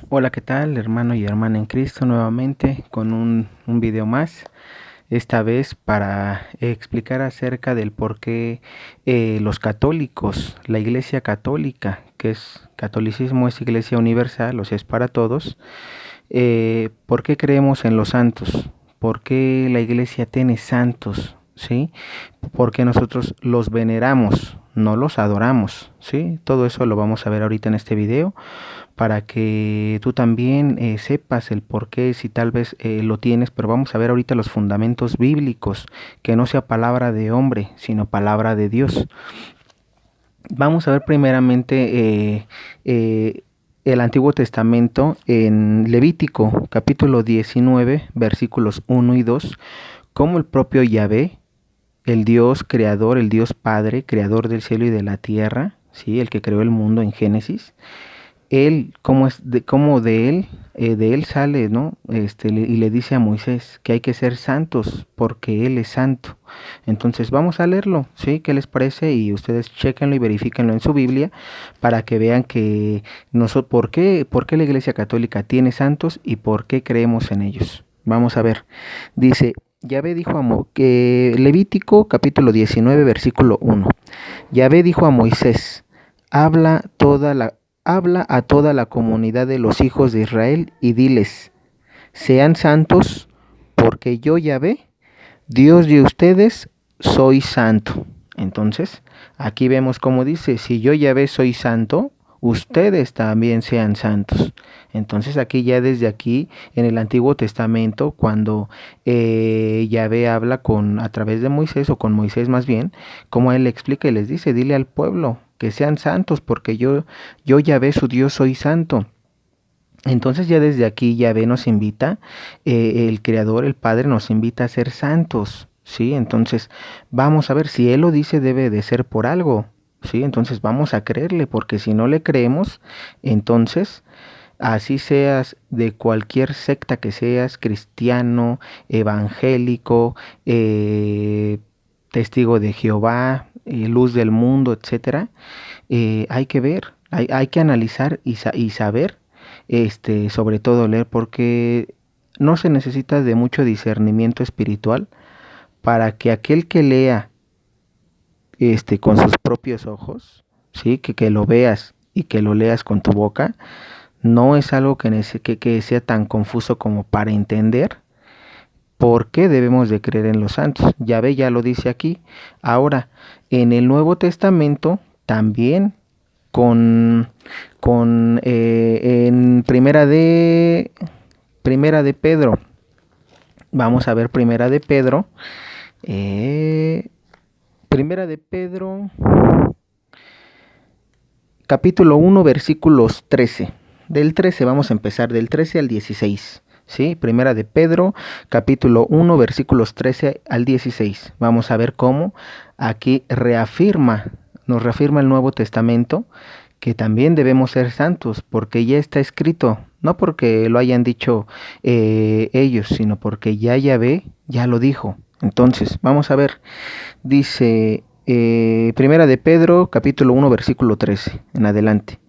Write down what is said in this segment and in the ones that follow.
Hola, ¿qué tal, hermano y hermana en Cristo? Nuevamente con un video más, esta vez para explicar acerca del por qué los católicos, la Iglesia Católica, que es catolicismo, es Iglesia universal, o sea, es para todos. ¿Por qué creemos en los santos? ¿Por qué la Iglesia tiene santos? ¿Sí? Porque nosotros los veneramos, no los adoramos, ¿sí? Todo eso lo vamos a ver ahorita en este video para que tú también sepas el por qué, si tal vez lo tienes, pero vamos a ver ahorita los fundamentos bíblicos, que no sea palabra de hombre, sino palabra de Dios. Vamos a ver primeramente el Antiguo Testamento en Levítico, capítulo 19, versículos 1 y 2, como el propio Yahvé, el Dios creador, el Dios Padre, creador del cielo y de la tierra, ¿sí? El que creó el mundo en Génesis, él, como de él sale, ¿no? Y le dice a Moisés que hay que ser santos porque él es santo. Entonces vamos a leerlo, ¿sí? ¿Qué les parece? Y ustedes chéquenlo y verifíquenlo en su Biblia para que vean que nosotros, por qué la Iglesia Católica tiene santos y por qué creemos en ellos. Vamos a ver. Dice, Yahvé dijo que Levítico capítulo 19 versículo 1. Yahvé dijo a Moisés, habla toda la habla a toda la comunidad de los hijos de Israel y diles, sean santos, porque yo Yahvé, Dios de ustedes, soy santo. Entonces, aquí vemos como dice, si yo Yahvé soy santo, ustedes también sean santos. Entonces aquí ya desde aquí en el Antiguo Testamento, cuando Yahvé habla a través de Moisés o con Moisés más bien, como él le explica y les dice, dile al pueblo que sean santos porque yo Yahvé su Dios soy santo. Entonces ya desde aquí Yahvé nos invita, el Creador, el Padre nos invita a ser santos, ¿sí? Entonces vamos a ver, si Él lo dice debe de ser por algo, ¿sí? Entonces vamos a creerle, porque si no le creemos, entonces así seas de cualquier secta que seas, cristiano, evangélico, testigo de Jehová, luz del mundo, etcétera, hay que ver, hay que analizar y saber, sobre todo leer, porque no se necesita de mucho discernimiento espiritual para que aquel que lea con sus propios ojos, ¿sí? Que lo veas y que lo leas con tu boca, no es algo que sea tan confuso como para entender por qué debemos de creer en los santos. Yahvé ya lo dice aquí. Ahora, en el Nuevo Testamento también con, en Primera de Pedro. Vamos a ver Primera de Pedro. Primera de Pedro, capítulo 1, versículos 13. Del 13 vamos a empezar, del 13 al 16. ¿Sí? Primera de Pedro, capítulo 1, versículos 13 al 16. Vamos a ver cómo aquí nos reafirma el Nuevo Testamento que también debemos ser santos, porque ya está escrito, no porque lo hayan dicho ellos, sino porque ya Yahvé ya lo dijo. Entonces, vamos a ver, dice Primera de Pedro, capítulo 1, versículo 13, en adelante.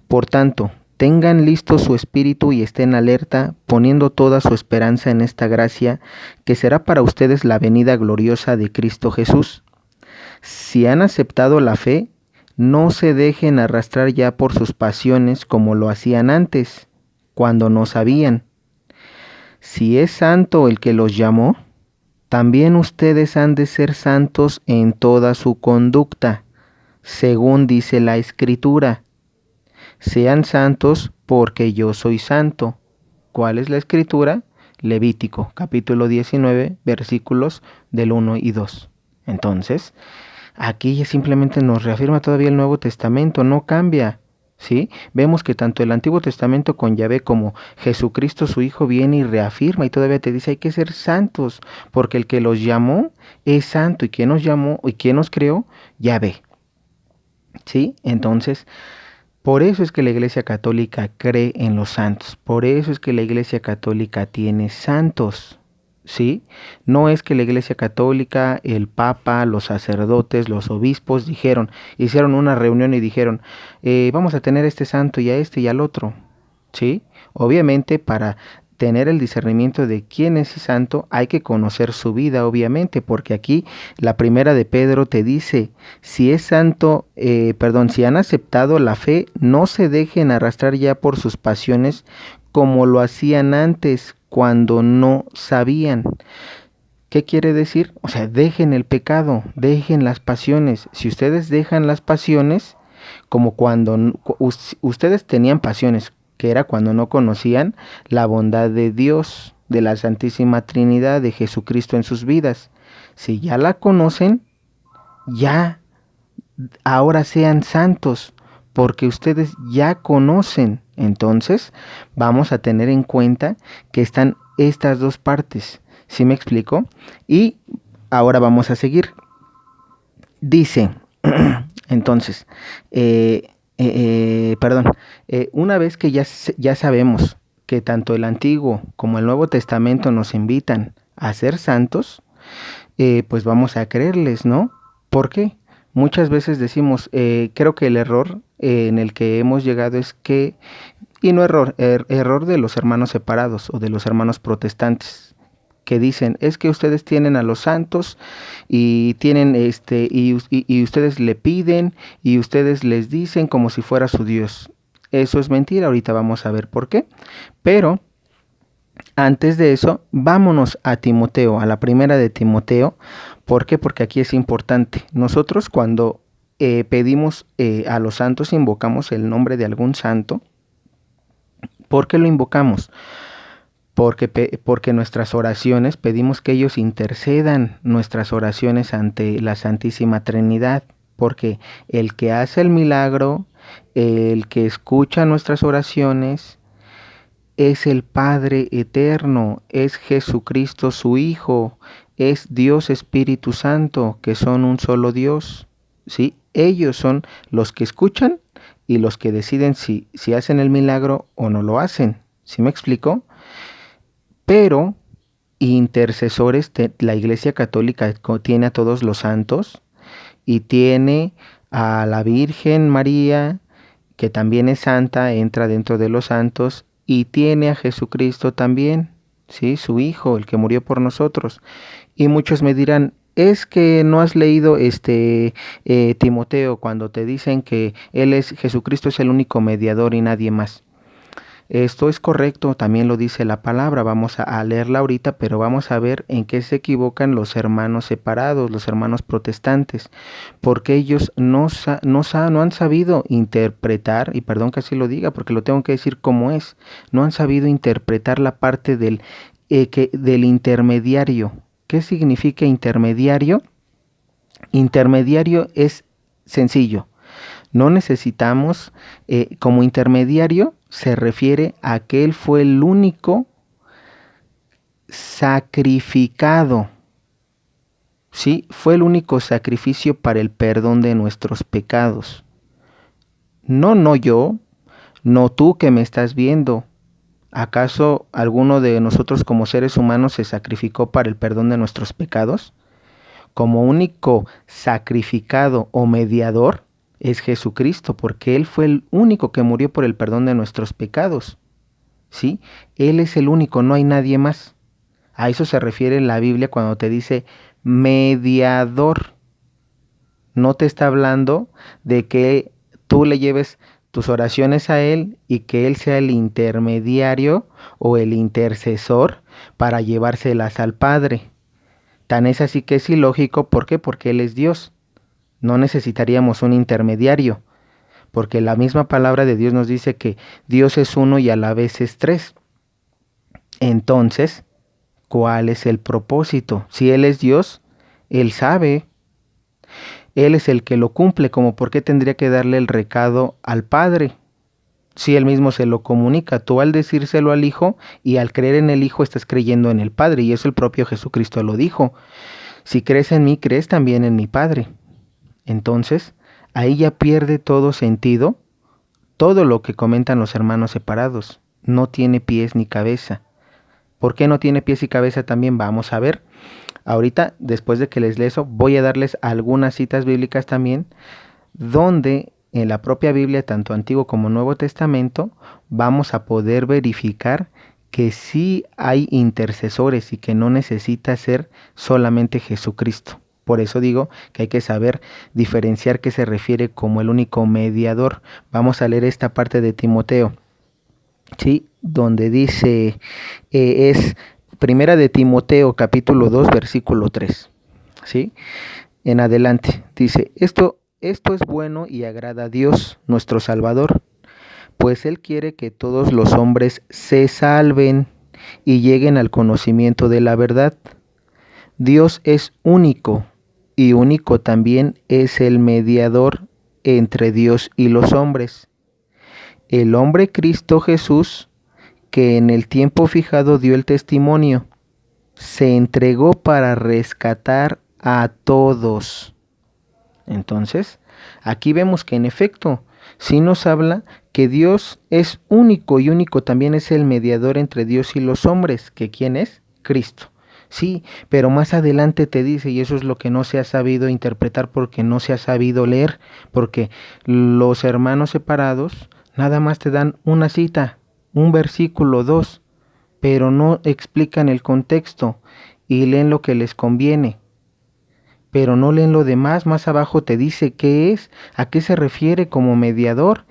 Por tanto, tengan listo su espíritu y estén alerta, poniendo toda su esperanza en esta gracia, que será para ustedes la venida gloriosa de Cristo Jesús. Si han aceptado la fe, no se dejen arrastrar ya por sus pasiones como lo hacían antes, cuando no sabían. Si es santo el que los llamó, también ustedes han de ser santos en toda su conducta, según dice la Escritura. Sean santos porque yo soy santo. ¿Cuál es la Escritura? Levítico, capítulo 19, versículos del 1 y 2. Entonces, aquí simplemente nos reafirma todavía el Nuevo Testamento, no cambia, ¿sí? Vemos que tanto el Antiguo Testamento con Yahvé como Jesucristo su Hijo viene y reafirma y todavía te dice hay que ser santos, porque el que los llamó es santo y quien nos llamó y quien nos creó, Yahvé, ¿sí? Entonces, por eso es que la Iglesia Católica cree en los santos, por eso es que la Iglesia Católica tiene santos, ¿sí? No es que la Iglesia Católica, el Papa, los sacerdotes, los obispos hicieron una reunión y dijeron, vamos a tener este santo y a este y al otro, ¿sí? Obviamente para tener el discernimiento de quién es santo hay que conocer su vida, obviamente, porque aquí la primera de Pedro te dice, si es santo, si han aceptado la fe, no se dejen arrastrar ya por sus pasiones como lo hacían antes cuando no sabían. ¿Qué quiere decir? O sea, dejen el pecado, dejen las pasiones. Si ustedes dejan las pasiones, como cuando ustedes tenían pasiones, que era cuando no conocían la bondad de Dios, de la Santísima Trinidad, de Jesucristo en sus vidas. Si ya la conocen, ya ahora sean santos, porque ustedes ya conocen. Entonces, vamos a tener en cuenta que están estas dos partes. ¿Sí me explico? Y ahora vamos a seguir. Dice, entonces, una vez que ya sabemos que tanto el Antiguo como el Nuevo Testamento nos invitan a ser santos, pues vamos a creerles, ¿no? ¿Por qué? Muchas veces decimos, creo que el error en el que hemos llegado es que, y no error de los hermanos separados o de los hermanos protestantes, que dicen, es que ustedes tienen a los santos y tienen y ustedes le piden y ustedes les dicen como si fuera su Dios. Eso es mentira, ahorita vamos a ver por qué. Pero antes de eso, vámonos a Timoteo, a la primera de Timoteo. ¿Por qué? Porque aquí es importante. Nosotros cuando pedimos a los santos, invocamos el nombre de algún santo. ¿Por qué lo invocamos? Porque nuestras oraciones, pedimos que ellos intercedan nuestras oraciones ante la Santísima Trinidad, porque el que hace el milagro, el que escucha nuestras oraciones, es el Padre eterno, es Jesucristo su Hijo, es Dios Espíritu Santo, que son un solo Dios, ¿sí? Ellos son los que escuchan y los que deciden si hacen el milagro o no lo hacen, ¿sí me explico? Pero intercesores, la Iglesia Católica tiene a todos los santos y tiene a la Virgen María, que también es santa, entra dentro de los santos, y tiene a Jesucristo también, ¿sí? Su Hijo, el que murió por nosotros. Y muchos me dirán, es que no has leído Timoteo, cuando te dicen que Jesucristo es el único mediador y nadie más. Esto es correcto, también lo dice la palabra, vamos a leerla ahorita, pero vamos a ver en qué se equivocan los hermanos separados, los hermanos protestantes, porque ellos no han sabido interpretar, y perdón que así lo diga, porque lo tengo que decir como es, no han sabido interpretar la parte del intermediario. ¿Qué significa intermediario? Intermediario es sencillo. No necesitamos, como intermediario, se refiere a que Él fue el único sacrificado. Sí, fue el único sacrificio para el perdón de nuestros pecados. No yo, no tú que me estás viendo. ¿Acaso alguno de nosotros como seres humanos se sacrificó para el perdón de nuestros pecados? Como único sacrificado o mediador es Jesucristo, porque Él fue el único que murió por el perdón de nuestros pecados. ¿Sí? Él es el único, no hay nadie más. A eso se refiere la Biblia cuando te dice mediador. No te está hablando de que tú le lleves tus oraciones a Él y que Él sea el intermediario o el intercesor para llevárselas al Padre. Tan es así que es ilógico, ¿por qué? Porque Él es Dios. No necesitaríamos un intermediario, porque la misma palabra de Dios nos dice que Dios es uno y a la vez es tres. Entonces, ¿cuál es el propósito? Si Él es Dios, Él sabe, Él es el que lo cumple, como por qué tendría que darle el recado al Padre. Si Él mismo se lo comunica, tú al decírselo al Hijo y al creer en el Hijo estás creyendo en el Padre, y eso el propio Jesucristo lo dijo. Si crees en mí, crees también en mi Padre. Entonces, ahí ya pierde todo sentido, todo lo que comentan los hermanos separados. No tiene pies ni cabeza. ¿Por qué no tiene pies y cabeza también? Vamos a ver. Ahorita, después de que les leo eso, voy a darles algunas citas bíblicas también, donde en la propia Biblia, tanto Antiguo como Nuevo Testamento, vamos a poder verificar que sí hay intercesores y que no necesita ser solamente Jesucristo. Por eso digo que hay que saber diferenciar qué se refiere como el único mediador. Vamos a leer esta parte de Timoteo, ¿sí? Donde dice, es Primera de Timoteo, capítulo 2, versículo 3, ¿sí? En adelante, dice, esto es bueno y agrada a Dios, nuestro Salvador, pues Él quiere que todos los hombres se salven y lleguen al conocimiento de la verdad. Dios es único y único también es el mediador entre Dios y los hombres. El hombre Cristo Jesús, que en el tiempo fijado dio el testimonio, se entregó para rescatar a todos. Entonces, aquí vemos que en efecto, sí nos habla que Dios es único y único también es el mediador entre Dios y los hombres, que ¿quién es? Cristo. Sí, pero más adelante te dice, y eso es lo que no se ha sabido interpretar porque no se ha sabido leer, porque los hermanos separados nada más te dan una cita, un versículo, dos, pero no explican el contexto y leen lo que les conviene, pero no leen lo demás. Más abajo te dice qué es, a qué se refiere como mediador.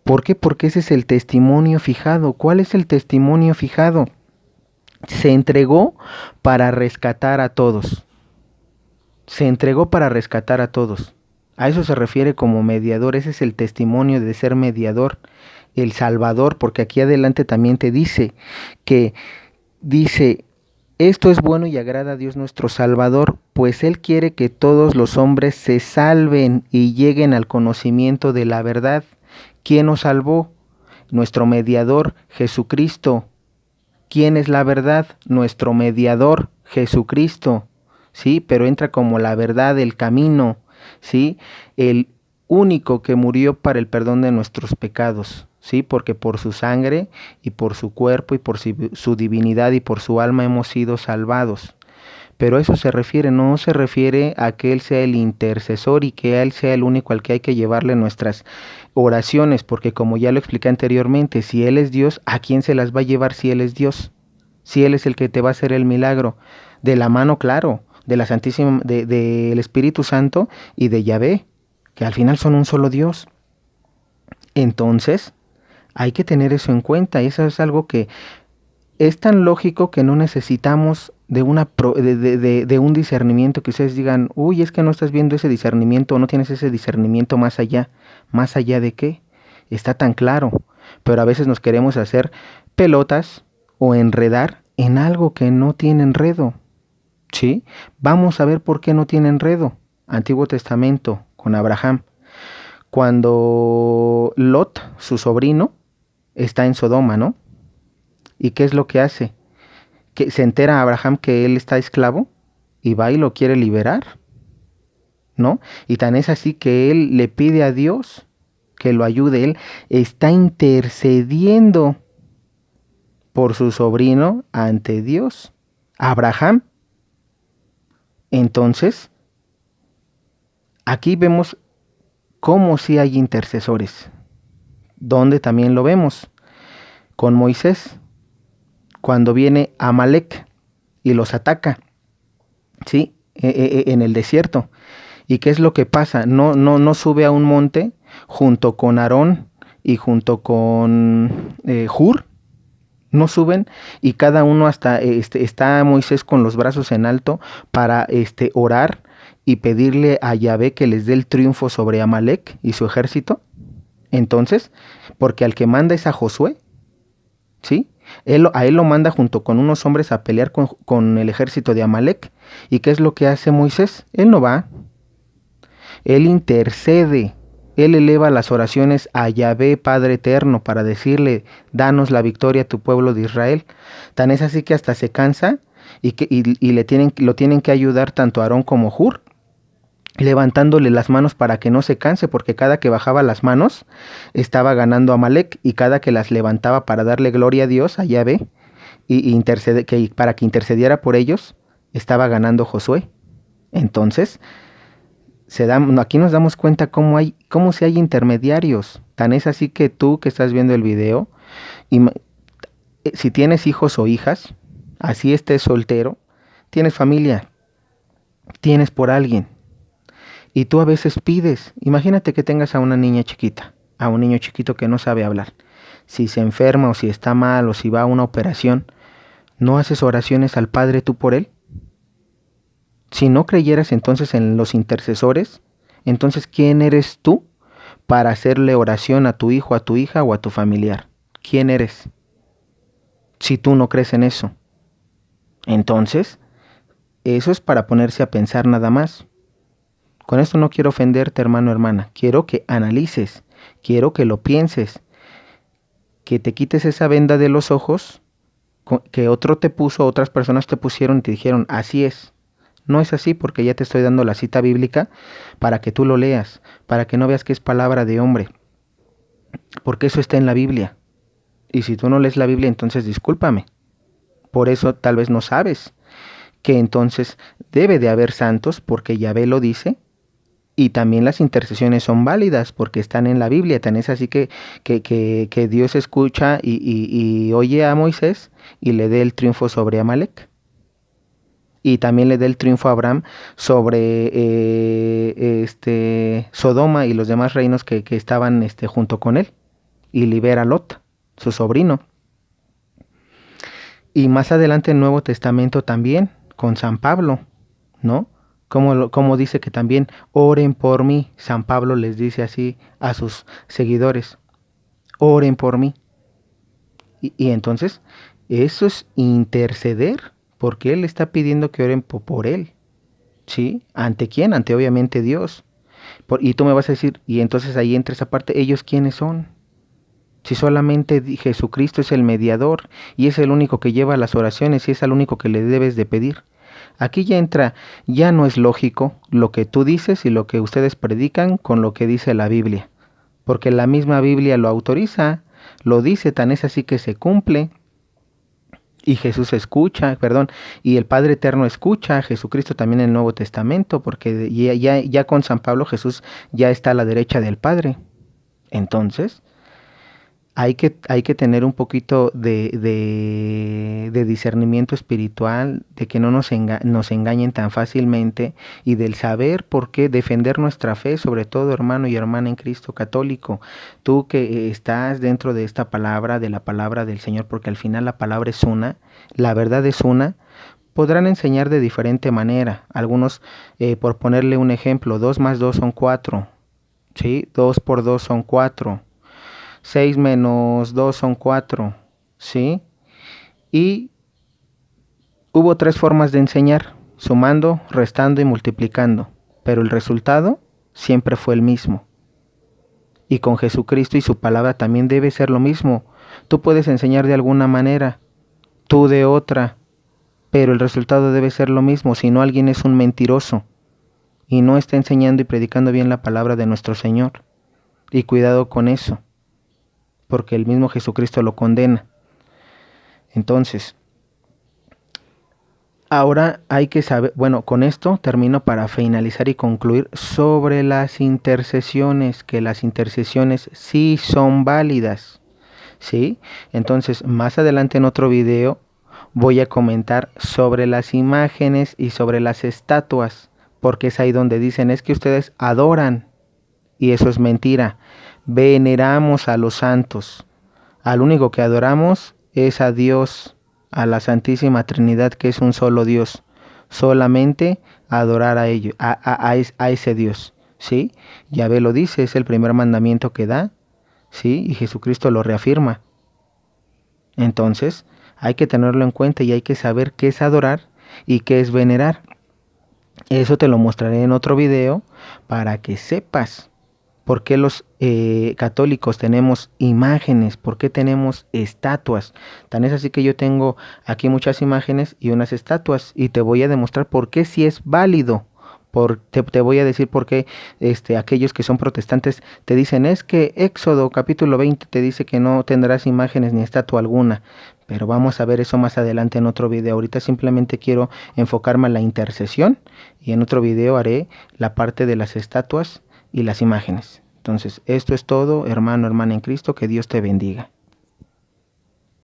¿Por qué? Porque ese es el testimonio fijado. ¿Cuál es el testimonio fijado? Se entregó para rescatar a todos. Se entregó para rescatar a todos. A eso se refiere como mediador. Ese es el testimonio de ser mediador, el Salvador, porque aquí adelante también te dice que esto es bueno y agrada a Dios nuestro Salvador, pues Él quiere que todos los hombres se salven y lleguen al conocimiento de la verdad. ¿Quién nos salvó? Nuestro mediador, Jesucristo. ¿Quién es la verdad? Nuestro mediador, Jesucristo. ¿Sí? Pero entra como la verdad, el camino, ¿sí? El único que murió para el perdón de nuestros pecados, ¿sí? Porque por su sangre y por su cuerpo y por su divinidad y por su alma hemos sido salvados. Pero eso se refiere, no se refiere a que Él sea el intercesor y que Él sea el único al que hay que llevarle nuestras oraciones, porque como ya lo expliqué anteriormente, si Él es Dios, ¿a quién se las va a llevar si Él es Dios? Si Él es el que te va a hacer el milagro, de la mano, claro, de la Santísima, del Espíritu Santo y de Yahvé, que al final son un solo Dios. Entonces, hay que tener eso en cuenta, y eso es algo que es tan lógico que no necesitamos de un discernimiento que ustedes digan, uy, es que no estás viendo ese discernimiento o no tienes ese discernimiento más allá. ¿Más allá de qué? Está tan claro. Pero a veces nos queremos hacer pelotas o enredar en algo que no tiene enredo. ¿Sí? Vamos a ver por qué no tiene enredo. Antiguo Testamento con Abraham. Cuando Lot, su sobrino, está en Sodoma, ¿no? ¿Y qué es lo que hace? Que se entera Abraham que él está esclavo y va y lo quiere liberar, ¿no? Y tan es así que él le pide a Dios que lo ayude. Él está intercediendo por su sobrino ante Dios, Abraham. Entonces, aquí vemos cómo sí hay intercesores, donde también lo vemos con Moisés, cuando viene Amalek y los ataca, ¿sí? En el desierto. ¿Y qué es lo que pasa? No sube a un monte junto con Aarón y junto con Hur. No suben y cada uno hasta está Moisés con los brazos en alto para orar y pedirle a Yahvé que les dé el triunfo sobre Amalek y su ejército. Entonces, porque al que manda es a Josué, ¿sí? A él lo manda junto con unos hombres a pelear con el ejército de Amalek. ¿Y qué es lo que hace Moisés? Él no va. Él intercede. Él eleva las oraciones a Yahvé Padre Eterno para decirle, danos la victoria a tu pueblo de Israel. Tan es así que hasta se cansa y lo tienen que ayudar tanto Aarón como Hur, levantándole las manos para que no se canse, porque cada que bajaba las manos estaba ganando Amalek, y cada que las levantaba para darle gloria a Dios, a Yahvé, para que intercediera por ellos, estaba ganando Josué. Entonces, Aquí nos damos cuenta cómo si hay intermediarios. Tan es así que tú que estás viendo el video, si tienes hijos o hijas, así estés soltero, tienes familia, tienes por alguien, y tú a veces pides, imagínate que tengas a una niña chiquita, a un niño chiquito que no sabe hablar. Si se enferma o si está mal o si va a una operación, ¿no haces oraciones al Padre tú por él? Si no creyeras entonces en los intercesores, entonces ¿quién eres tú para hacerle oración a tu hijo, a tu hija o a tu familiar? ¿Quién eres? Si tú no crees en eso. Entonces, eso es para ponerse a pensar nada más. Con esto no quiero ofenderte, hermano, hermana. Quiero que analices, quiero que lo pienses, que te quites esa venda de los ojos que otro te puso, otras personas te pusieron y te dijeron, así es. No es así porque ya te estoy dando la cita bíblica para que tú lo leas, para que no veas que es palabra de hombre, porque eso está en la Biblia. Y si tú no lees la Biblia, entonces discúlpame. Por eso tal vez no sabes que entonces debe de haber santos porque Yahvé lo dice. Y también las intercesiones son válidas porque están en la Biblia. Tan es así que Dios escucha y oye a Moisés y le dé el triunfo sobre Amalek. Y también le dé el triunfo a Abraham sobre Sodoma y los demás reinos que estaban junto con él. Y libera a Lot, su sobrino. Y más adelante en el Nuevo Testamento también, con San Pablo, ¿no? Como dice que también oren por mí. San Pablo les dice así a sus seguidores, oren por mí. Y entonces, eso es interceder, porque él está pidiendo que oren por él. ¿Sí? ¿Ante quién? Ante obviamente Dios. Y tú me vas a decir, y entonces ahí entra esa parte, ¿ellos quiénes son? Si solamente Jesucristo es el mediador y es el único que lleva las oraciones y es el único que le debes de pedir. Aquí ya entra, ya no es lógico lo que tú dices y lo que ustedes predican con lo que dice la Biblia, porque la misma Biblia lo autoriza, lo dice, tan es así que se cumple, y Jesús escucha, perdón, y el Padre Eterno escucha a Jesucristo también en el Nuevo Testamento, porque ya con San Pablo Jesús ya está a la derecha del Padre. Entonces, hay que tener un poquito de discernimiento espiritual, de que no nos engañen tan fácilmente y del saber por qué defender nuestra fe, sobre todo hermano y hermana en Cristo católico. Tú que estás dentro de esta palabra, de la palabra del Señor, porque al final la palabra es una, la verdad es una. Podrán enseñar de diferente manera. Algunos, por ponerle un ejemplo, 2 más 2 son 4, ¿sí? 2 por 2 son 4. 6 menos 2 son 4, ¿sí? Y hubo 3 formas de enseñar, sumando, restando y multiplicando, pero el resultado siempre fue el mismo. Y con Jesucristo y su palabra también debe ser lo mismo. Tú puedes enseñar de alguna manera, tú de otra, pero el resultado debe ser lo mismo, si no alguien es un mentiroso y no está enseñando y predicando bien la palabra de nuestro Señor. Y cuidado con eso, porque el mismo Jesucristo lo condena. Entonces, ahora hay que saber, bueno, con esto termino para finalizar y concluir sobre las intercesiones, que las intercesiones sí son válidas, ¿sí? Entonces, más adelante en otro video voy a comentar sobre las imágenes y sobre las estatuas, porque es ahí donde dicen, es que ustedes adoran, y eso es mentira. Veneramos a los santos. Al único que adoramos es a Dios, a la Santísima Trinidad, que es un solo Dios. Solamente adorar a ellos, a ese Dios, ¿sí? Yahvé lo dice, es el primer mandamiento que da, ¿sí? Y Jesucristo lo reafirma. Entonces, hay que tenerlo en cuenta y hay que saber qué es adorar y qué es venerar. Eso te lo mostraré en otro video para que sepas por qué los católicos tenemos imágenes, por qué tenemos estatuas. Tan es así que yo tengo aquí muchas imágenes y unas estatuas y te voy a demostrar por qué sí es válido, Te voy a decir por qué aquellos que son protestantes te dicen, es que Éxodo capítulo 20 te dice que no tendrás imágenes ni estatua alguna. Pero vamos a ver eso más adelante en otro video. Ahorita simplemente quiero enfocarme en la intercesión y en otro video haré la parte de las estatuas y las imágenes. Entonces, esto es todo, hermano, hermana en Cristo, que Dios te bendiga.